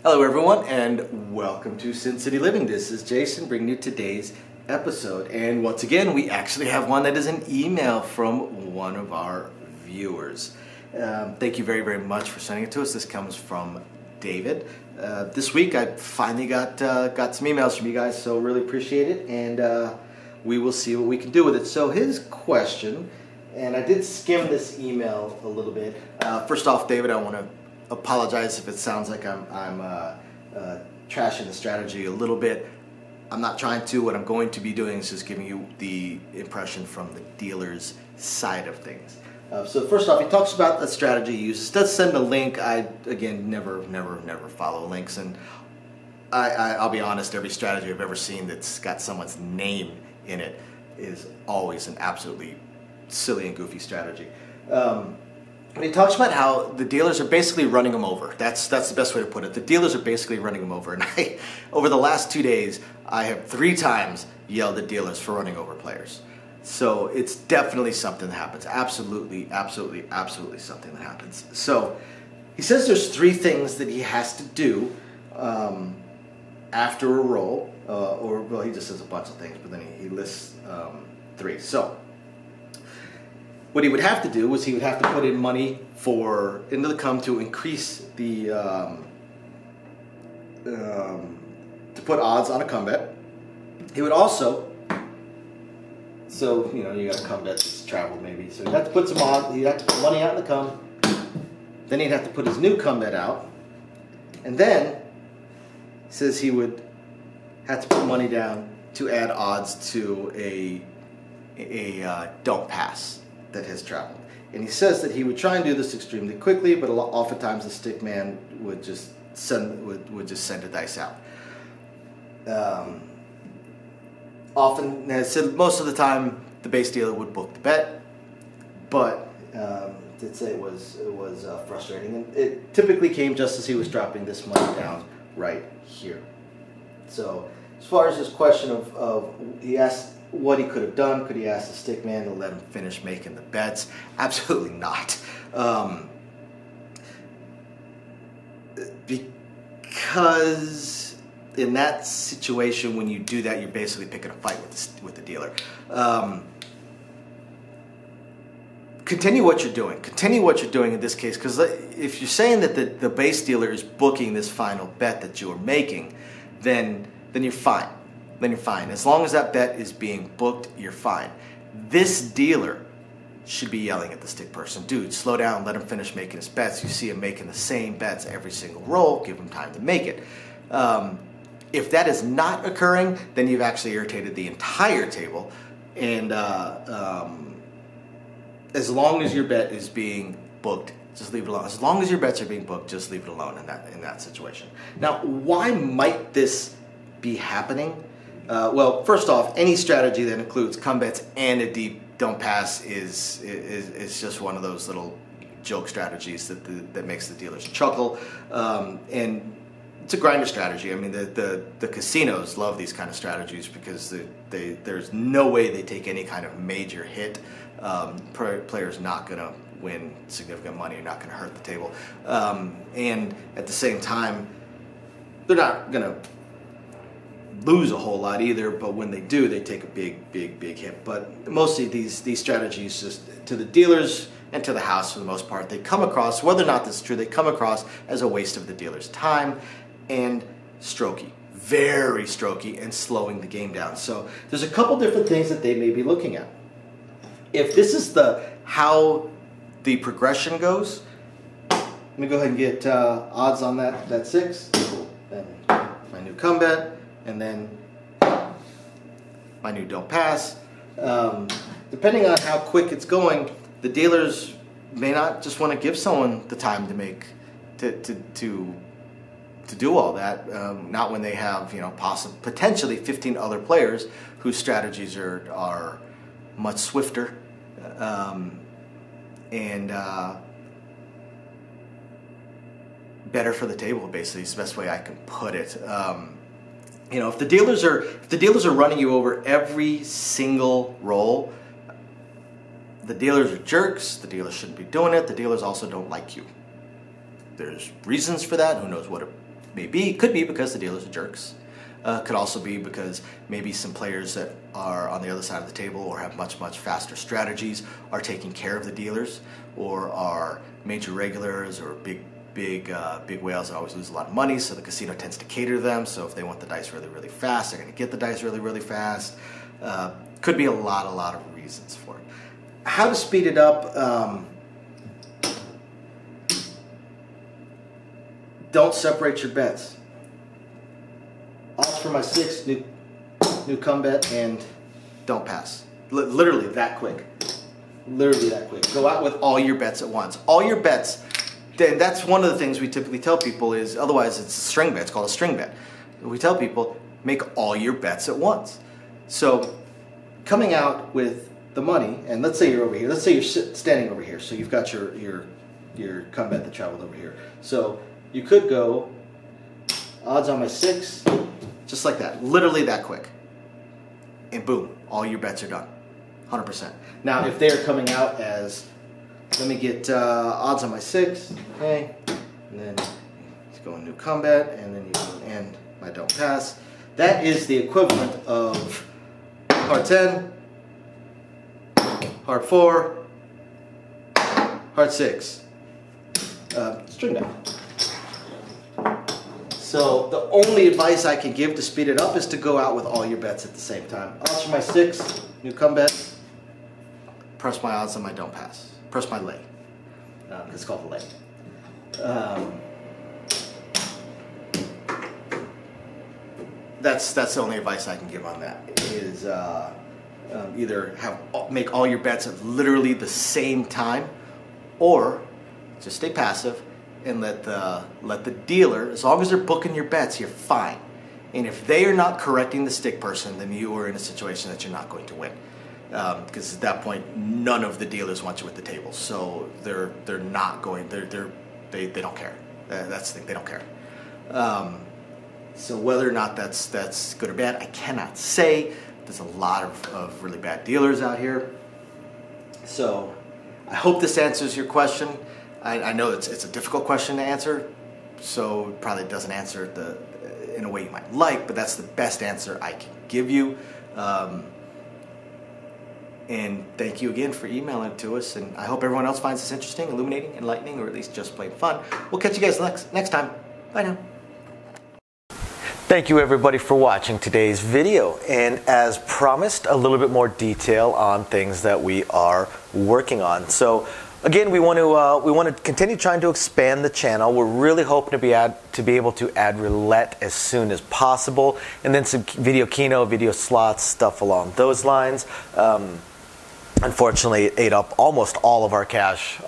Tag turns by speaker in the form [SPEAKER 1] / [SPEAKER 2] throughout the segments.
[SPEAKER 1] Hello everyone and welcome to Sin City Living. This is Jason bringing you today's episode, and once again we actually have one that is an email from one of our viewers. Thank you very much for sending it to us. This comes from David. This week I finally got some emails from you guys, so really appreciate it, and we will see what we can do with it. So his question, and I did skim this email a little bit. First off, David, I want to apologize if it sounds like I'm trashing the strategy a little bit. I'm not trying to. What I'm going to be doing is just giving you the impression from the dealer's side of things. So first off, he talks about the strategy he uses. Does send a link. I, again, never follow links, and I'll be honest, every strategy I've ever seen that's got someone's name in it is always an absolutely silly and goofy strategy. He talks about how the dealers are basically running him over. That's the best way to put it. The dealers are basically running him over. And over the last 2 days, I have 3 times yelled at dealers for running over players. So it's definitely something that happens. Absolutely something that happens. So he says there's 3 things that he has to do after a roll. Well, he just says a bunch of things, but then he lists 3. So what he would have to do was he would have to put in money into the come to increase the to put odds on a come bet. He would also, so you got a come bet that's traveled maybe, so he'd have to put some odds. He'd have to put money out in the come. Then he'd have to put his new come bet out, and then he says he would have to put money down to add odds to a don't pass that has traveled. And he says that he would try and do this extremely quickly, but oftentimes the stick man would just send the dice out. Often, as I said, most of the time the base dealer would book the bet, but did say it was frustrating, and it typically came just as he was dropping this money down right here. So as far as his question of he asked what he could have done, could he ask the stick man to let him finish making the bets? Absolutely not. Because in that situation, when you do that, you're basically picking a fight with the dealer. Continue what you're doing. Continue what you're doing in this case, because if you're saying that the base dealer is booking this final bet that you're making, then you're fine. Then you're fine. As long as that bet is being booked, you're fine. This dealer should be yelling at the stick person, dude, slow down, let him finish making his bets. You see him making the same bets every single roll, give him time to make it. If that is not occurring, then you've actually irritated the entire table, and as long as your bet is being booked, just leave it alone. As long as your bets are being booked, just leave it alone in that situation. Now, why might this be happening? Well, first off, any strategy that includes come bets and a deep don't pass is just one of those little joke strategies that makes the dealers chuckle, and it's a grinder strategy. I mean, the casinos love these kind of strategies because there's no way they take any kind of major hit. Players not going to win significant money, not going to hurt the table, and at the same time, they're not going to lose a whole lot either, but when they do, they take a big hit. But mostly these strategies, just to the dealers and to the house for the most part, they come across, whether or not this is true, they come across as a waste of the dealer's time and strokey, very strokey, and slowing the game down. So there's a couple different things that they may be looking at. If this is how the progression goes, let me go ahead and get odds on that 6. Cool. Then my new come bet, and then my new don't pass. Depending on how quick it's going, the dealers may not just want to give someone the time to make to do all that. Not when they have potentially 15 other players whose strategies are much swifter and better for the table. Basically, is the best way I can put it. If the dealers are running you over every single roll, the dealers are jerks. The dealers shouldn't be doing it. The dealers also don't like you. There's reasons for that. Who knows what Could be because the dealers are jerks. Could also be because maybe some players that are on the other side of the table or have much faster strategies are taking care of the dealers, or are major regulars or big whales that always lose a lot of money, so the casino tends to cater to them. So if they want the dice really fast, they're going to get the dice really fast. Could be a lot of reasons for it. How to speed it up? Don't separate your bets. Odds for my 6, new come bet, and don't pass. Literally that quick. Literally that quick. Go out with all your bets at once. All your bets. That's one of the things we typically tell people is, otherwise it's a string bet. It's called a string bet. We tell people, make all your bets at once. So coming out with the money, and let's say you're over here. Let's say you're standing over here. So you've got your come bet that traveled over here. So you could go odds on my 6, just like that, literally that quick, and boom, all your bets are done, 100%. Now, if they're coming out as, let me get odds on my 6, okay, and then let's go new come bet, and then you go and my don't pass. That is the equivalent of heart 10, heart 4, heart 6, string bet. So the only advice I can give to speed it up is to go out with all your bets at the same time. Odds for my 6, new come bet. Press my odds on my don't pass. Press my lay. It's called the lay. That's the only advice I can give on that. Is either make all your bets at literally the same time, or just stay passive and let the dealer, as long as they're booking your bets, you're fine. And if they are not correcting the stick person, then you are in a situation that you're not going to win. Because at that point, none of the dealers want you at the table. So they're not going. They don't care. That's the thing. They don't care. So whether or not that's good or bad, I cannot say. There's a lot of really bad dealers out here. So I hope this answers your question. I know it's a difficult question to answer, so it probably doesn't answer it in a way you might like, but that's the best answer I can give you. And thank you again for emailing it to us, and I hope everyone else finds this interesting, illuminating, enlightening, or at least just plain fun. We'll catch you guys next time. Bye now. Thank you everybody for watching today's video, and as promised, a little bit more detail on things that we are working on. So again, we want to continue trying to expand the channel. We're really hoping to be able to add roulette as soon as possible, and then some video keno, video slots, stuff along those lines. Unfortunately, it ate up almost all of our cash,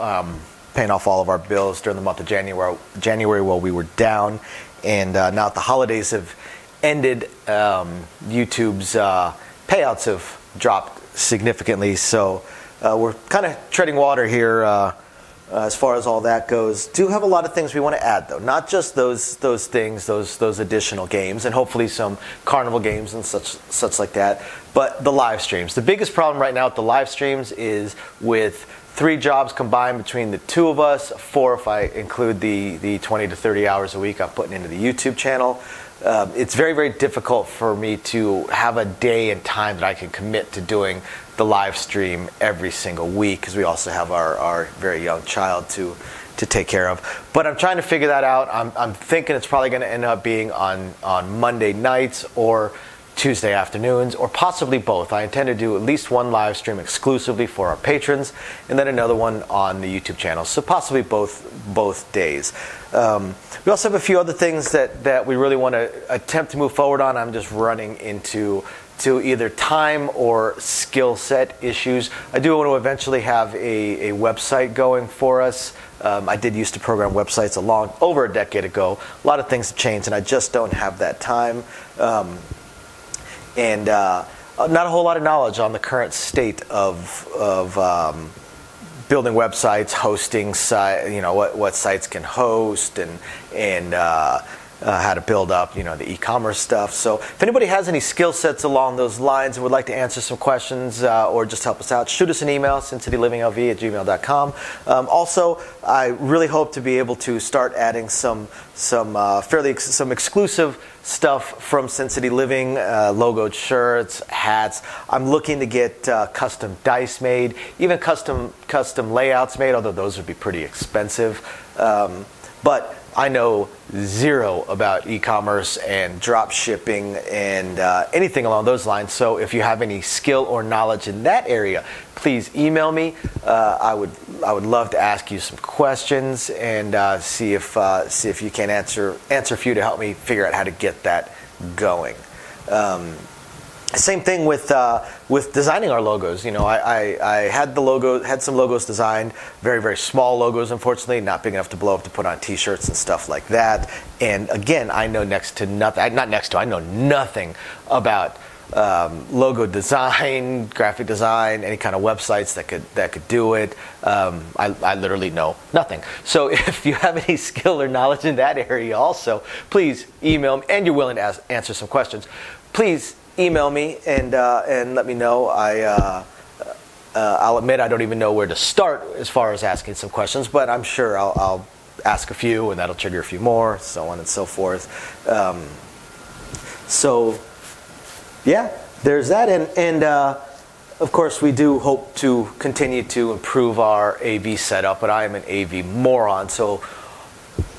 [SPEAKER 1] paying off all of our bills during the month of January while we were down. And now that the holidays have ended, YouTube's payouts have dropped significantly. So we're kind of treading water here as far as all that goes. Do have a lot of things we want to add, though. Not just those things, those additional games, and hopefully some carnival games and such like that. But the live streams. The biggest problem right now with the live streams is with 3 jobs combined between the 2 of us, 4 if I include the 20 to 30 hours a week I'm putting into the YouTube channel. It's very difficult for me to have a day and time that I can commit to doing the live stream every single week, because we also have our very young child to take care of. But I'm trying to figure that out. I'm thinking it's probably going to end up being on Monday nights or Tuesday afternoons, or possibly both. I intend to do at least one live stream exclusively for our patrons, and then another one on the YouTube channel. So possibly both days. We also have a few other things that we really want to attempt to move forward on. I'm just running into either time or skill set issues. I do want to eventually have a website going for us. I did used to program websites over a decade ago. A lot of things have changed, and I just don't have that time. And not a whole lot of knowledge on the current state of building websites, hosting what sites can host, and
[SPEAKER 2] how to build up, the e-commerce stuff. So if anybody has any skill sets along those lines and would like to answer some questions or just help us out, shoot us an email, sincitylivingLV@gmail.com. Also, I really hope to be able to start adding some exclusive stuff from Sin City Living, logoed shirts, hats. I'm looking to get custom dice made, even custom layouts made, although those would be pretty expensive. But I know zero about e-commerce and drop shipping and anything along those lines. So if you have any skill or knowledge in that area, please email me. I would love to ask you some questions and see if you can answer a few to help me figure out how to get that going. Same thing with designing our logos. I had some logos designed, very, very small logos, unfortunately, not big enough to blow up to put on T-shirts and stuff like that. And again, I know I know nothing about logo design, graphic design, any kind of websites that could do it. I literally know nothing. So if you have any skill or knowledge in that area also, please email me, and you're willing to answer some questions, please email me and let me know. I'll admit I don't even know where to start as far as asking some questions, but I'm sure I'll ask a few and that'll trigger a few more, so on and so forth. So yeah, there's that, and of course we do hope to continue to improve our AV setup, but I am an AV moron, so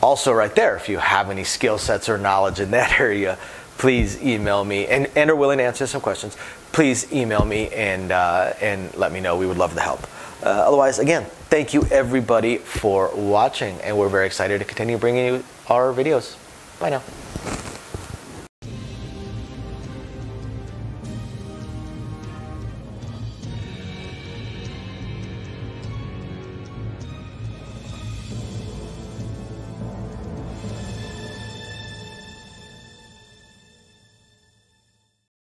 [SPEAKER 2] also right there, if you have any skill sets or knowledge in that area, please email me, and are willing to answer some questions. Please email me and let me know. We would love to help. Otherwise, again, thank you everybody for watching, and we're very excited to continue bringing you our videos. Bye now.